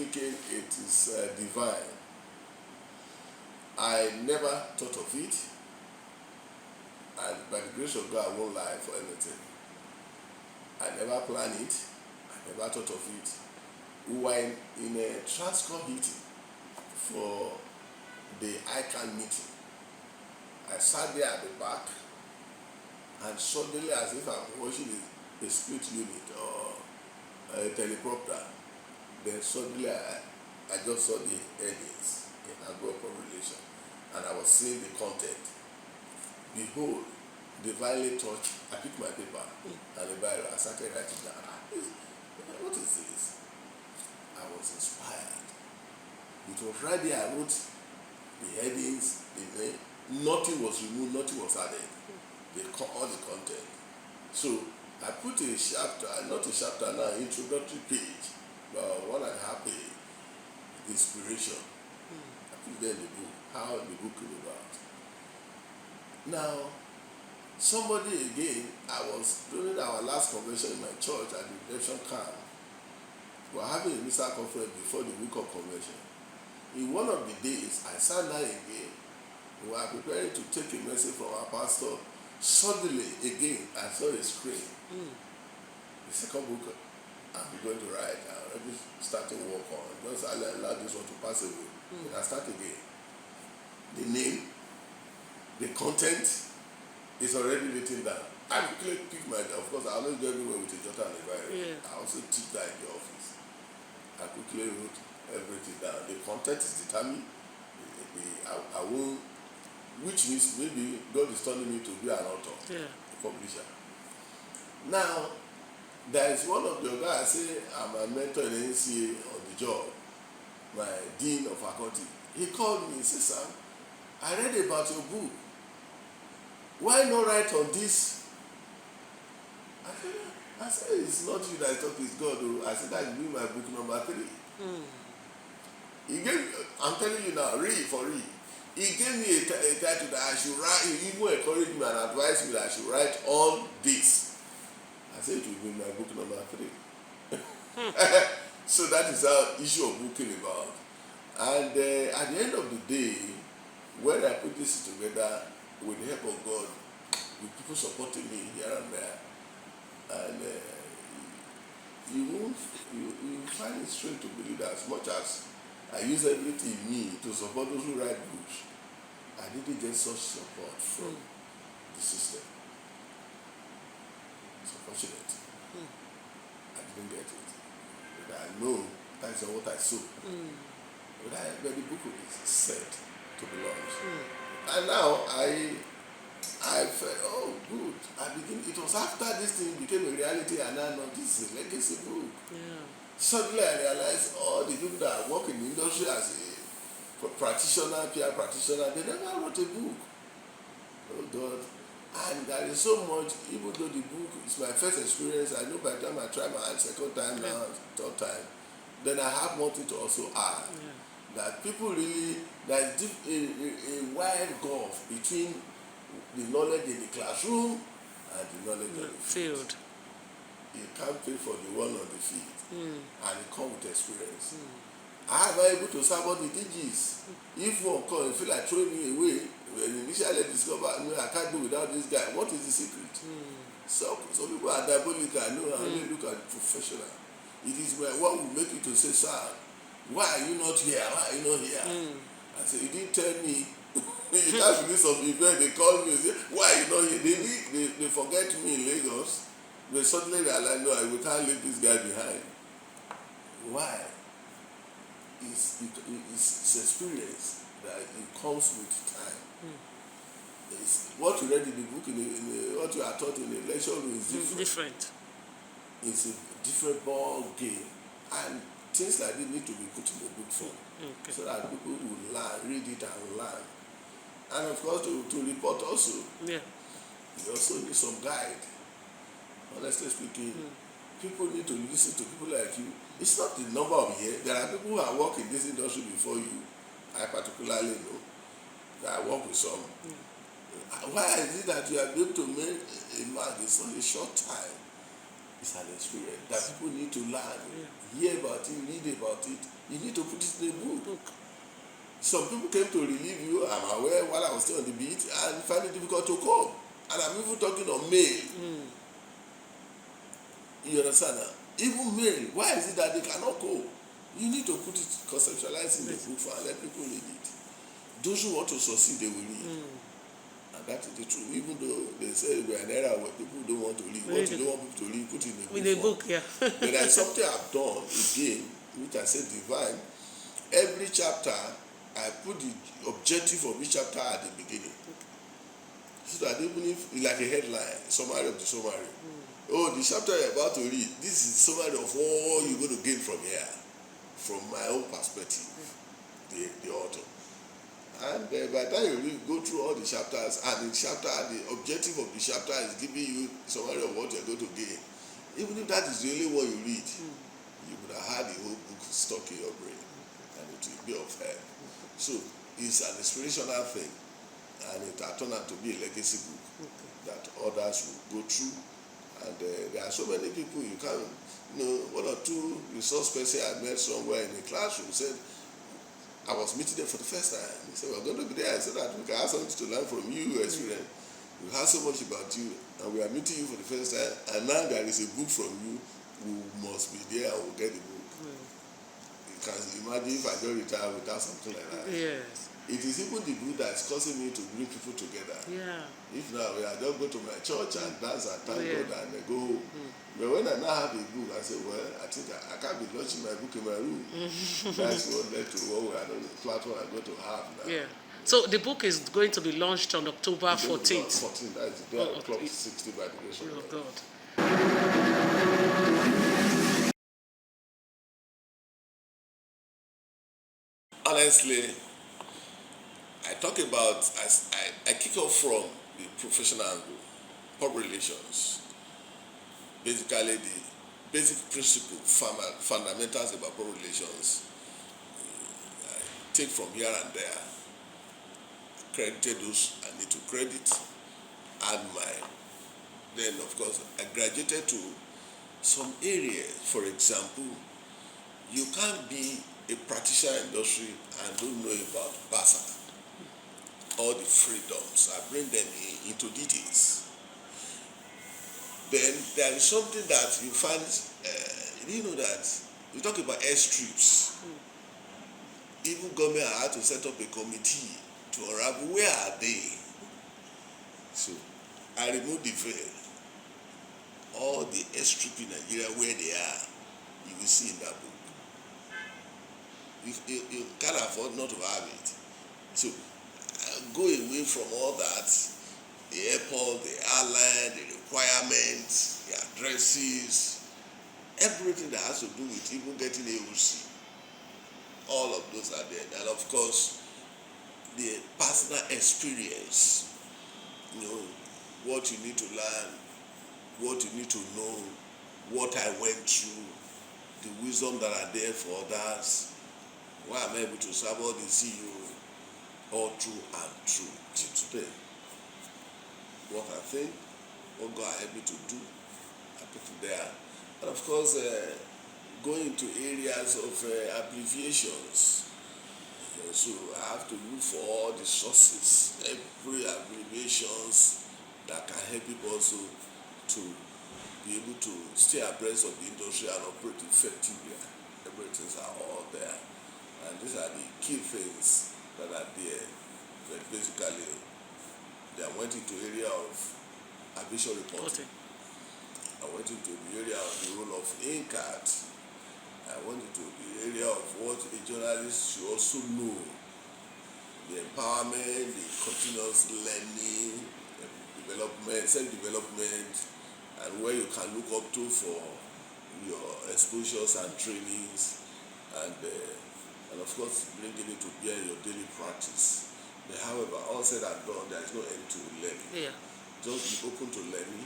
speaking, it is divine. I never thought of it, and by the grace of God, I won't lie for anything. I never planned it. I never thought of it. We were in a Transcorp meeting for the ICANN meeting. I sat there at the back, and suddenly, as if I'm watching a split unit or a teleprompter, then suddenly I just saw the headings in Handbook Relation, and I was seeing the content. Behold, divinely touched. I picked my paper and the Bible. I started writing down. What is this? I was inspired. It was right there. I wrote the headings, the name. Nothing was removed, nothing was added. All the content. So I put a chapter, not a chapter now, introductory page, about 1.5 page, inspiration. I put there in the book, how the book came about. Now, somebody again, I was during our last convention in my church at the redemption camp. We were having a missile conference before the week of convention. In one of the days, I sat down again. We were preparing to take a message from our pastor. Suddenly, again, I saw a screen. The second book I'm going to write. I already started work on. Just allow this one to pass away. Then I start again. The name, the content is already written down. I quickly pick my, of course, I always go everywhere with a jotter and a Bible. Yeah. I also teach that in the office. I quickly wrote everything down. The content is determined. I won't, which means maybe God is telling me to be an author, a publisher. Now, there is one of the guys, say I'm a mentor in the NCAA on the job, my dean of faculty. He called me and said, "Sam, I read about your book. Why not write on this?" I said, "It's not you that talk, it's God." I said, "That will be my book number 3. He gave, I'm telling you now, read for read. He gave me a title that I should write. He even encouraged me and advised me that I should write on this. I said it will be my book number 3. So that is how issue of book came about. And at the end of the day, when I put this together with the help of God, with people supporting me here and there, and you find it strange to believe that as much as I use everything in me to support those who write books, I didn't get such support from the system. It's unfortunate. I didn't get it. But I know that is what I saw. But the book is set to be launched. And now I felt, oh, good. It was after this thing became a reality, and I know this is a legacy book. Suddenly I realized all the people that work in the industry as a practitioner, PR practitioner, they never wrote a book. Oh God. And there is so much, even though the book is my first experience, I know by the time I try my second time now, third time, then I have nothing to also add. That people really, there is a wide gulf between the knowledge in the classroom and the knowledge on the field. You can't pay for the one on the field. And it comes with experience. I have been able to serve all the DGs. If one comes, feel like throwing me away, when initially discover, no, I can't do without this guy. What is the secret? So people are diabolical. I know, and they look at professional. It is what will make you to say, "Sir, why are you not here? Why are you not here?" I said, "You didn't tell me." It has to be some event. They call me and say, "Why are you not here?" They forget me in Lagos. They suddenly realize, no, we can't leave this guy behind. Why? It's experience that it comes with time. It's what you read in the book, what you are taught in the lecture room is different. It's a different ball game. And things like this need to be put in the book form. So that people will learn, read it and learn. And of course, to report also. You also need some guide. Honestly speaking, people need to listen to people like you. It's not the number of years. There are people who have worked in this industry before you. I particularly know that I work with some. Why is it that you are able to make a mark in such a short time? It's an experience that people need to learn, hear about it, read about it. You need to put it in a book. Some people came to relieve you, I'm aware, while I was still on the beat, and find it difficult to cope. And I'm even talking on mail. You understand now? Even mail, why is it that they cannot cope? You need to put it, conceptualize in the book and let people read it. Those who want to succeed, they will read. And that is the truth. Even though they say we are in an era where people don't want to read. What you don't want people to read, put it in a book. But there is something I've done again, which I said divine. Every chapter, I put the objective of each chapter at the beginning. So that even if, like a headline, summary of the summary. Oh, the chapter you're about to read, this is summary of all you're going to gain from here. From my own perspective, the author. And by the time you go through all the chapters, and the objective of the chapter is giving you a summary of what you're going to gain. Even if that is the only one you read, you would have had the whole book stuck in your brain, and it will be of help. So it's an inspirational thing, and it has turned out to be a legacy book that others will go through. And there are so many people you can, one or two resource person I met somewhere in a classroom said, I was meeting them for the first time. He said, we're going to be there so that we can have something to learn from you, experience. We have so much about you, and we are meeting you for the first time, and now there is a book from you, we must be there and we'll get the book. You can imagine if I just retire without something like that. Yes. It is even the book that's causing me to bring people together. Yeah. If now I just go to my church and dance and thank God and I go home. But when I now have a book, I say, well, I think I can't be launching my book in my room. That's what led to what we are on the platform I'm going to have now. Yeah. So the book is going to be launched on October 14th. 14th, that is the day of Club 60 by the grace of God. Honestly, I talk about, I kick off from the professional angle, public relations, basically the basic principle, fundamentals about public relations. I take from here and there, credited those I need to credit, add mine. Then, of course, I graduated to some areas. For example, you can't be a practitioner industry and don't know about BASA. All the freedoms, I bring them into details. Then there is something that you find, you know that we talk about airstrips. Even government had to set up a committee to unravel where are they. So I remove the veil. All the airstrip in Nigeria where they are, you will see in that book. You can't afford not to have it. So go away from all that, the airport, the airline, the requirements, the addresses, everything that has to do with even getting AOC. All of those are there. And of course, the personal experience, what you need to learn, what you need to know, what I went through, the wisdom that are there for others, why I'm able to serve all the CEO, all true and true till today. What I think, what God helped me to do, I put it there. And of course, going into areas of abbreviations. So I have to look for all the sources, every abbreviations that can help people also to be able to stay abreast of the industry and operate effectively. Everything's are all there. And these are the key things that are there. But basically, I went into the area of aviation reporting. I went into the area of the role of INCAT. I went into the area of what a journalist should also know. The empowerment, the continuous learning, development, self-development, and where you can look up to for your exposures and trainings, and of course bringing it to bear your daily practice. But however, all said and done, there is no end to learning. Yeah. Just be open to learning.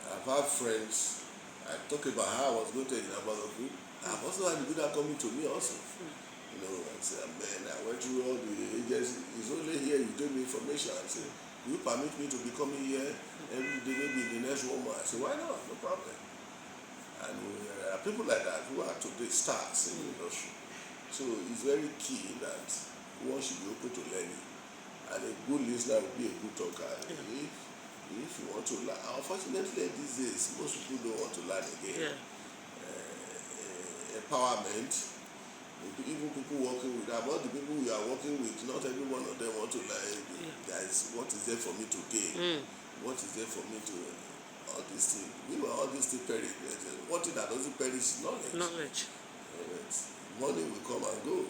I've had friends, I talk about how I was going to Adurogboye. I've also had people that coming to me also. I say, man, I went through all the agencies. It's only here you gave me information. I say, will you permit me to be coming here every day, maybe the next 1 month? I say, why not? No problem. And there are people like that who are today stars in the industry. So it's very key that one should be open to learning. And a good listener will be a good talker. If you want to learn, unfortunately these days, most people don't want to learn again. Empowerment, even people working with, about the people we are working with, not every one of them want to learn. Guys, what is there for me to gain? What is there for me to, all these things. All these things perish. One thing that doesn't perish is knowledge. Money will come and go,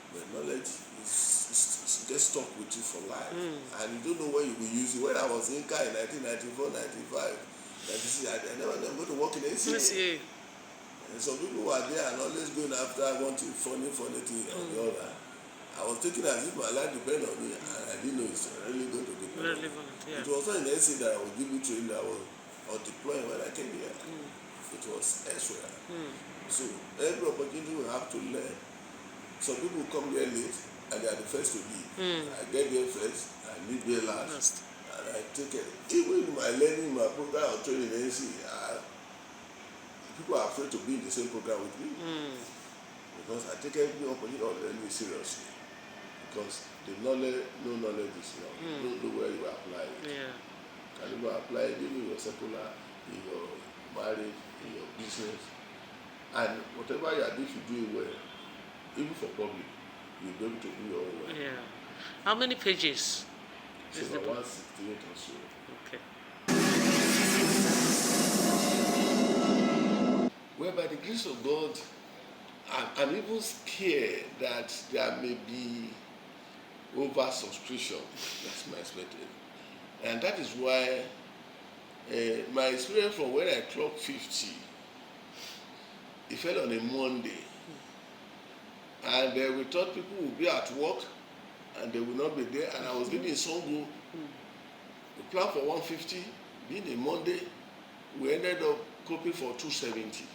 but knowledge is just stuck with you for life. And you don't know when you will use it. When I was in Inca in 1994, 95, I never go to work in NCAA. And some people were there and always going after wanting funny thing on the other. I was thinking as if my life depended on me, and I didn't know it's really going to depend on me. It was not in NCAA that I would give you training that I was deploying when I came here. It was elsewhere. So every opportunity we have to learn. Some people come here late and they are the first to leave. I get there first, I leave there last, and I take it. Even in my learning, my program of training in NCAA, people are afraid to be in the same program with me because I take every opportunity of learning seriously. Because the knowledge, no knowledge is wrong. You don't know where you apply it. Can you apply it in your secular, in your marriage, in your business, and whatever you are doing, if you do it well, even for public, you'll be able to do your own well. How many pages? So about 168 or so. Well, by the grace of God, I'm even scared that there may be over-subscription. That's my expectation. And that is why my experience from when I clocked 50, it fell on a Monday. And we thought people would be at work and they would not be there. And I was living in Songo. We planned for 150, being a Monday, we ended up coping for 270.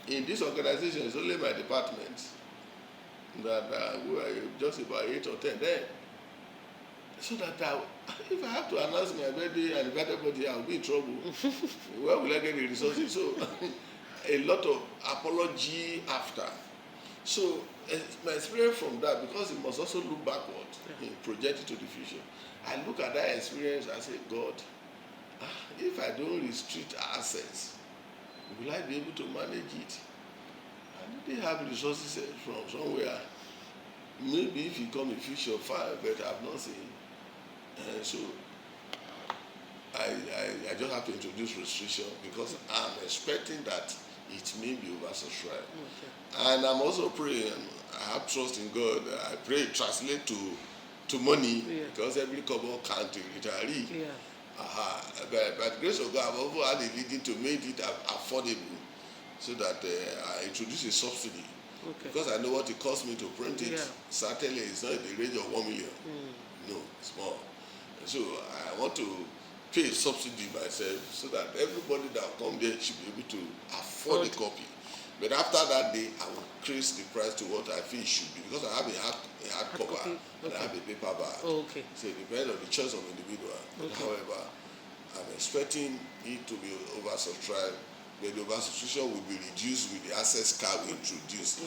In this organization, it's only my department that we were just about 8 or 10 then. So that if I have to announce my birthday and invite everybody, I'll be in trouble. Where will I get the resources? So a lot of apology after. So my experience from that, because it must also look backward and project it to the future. I look at that experience and say, God, if I don't restrict access, will I be able to manage it? I didn't have resources from somewhere. Maybe if you come in future, fine, but I've not seen. And so I just have to introduce restriction because I'm expecting that it may be oversubscribed. And I'm also praying, I have trust in God. I pray it translate to money because every couple count a retiree. By the grace of God, I've also had a leading to make it affordable so that I introduce a subsidy. Because I know what it costs me to print it. Certainly, it's not in the range of 1 million. No, it's more. So I want to pay a subsidy myself so that everybody that come there should be able to afford a copy. But after that day, I will increase the price to what I feel it should be because I have a hard cover and I have a paperback. So it depends on the choice of individual. However, I'm expecting it to be oversubscribed. But the oversubscription will be reduced with the access card we introduced.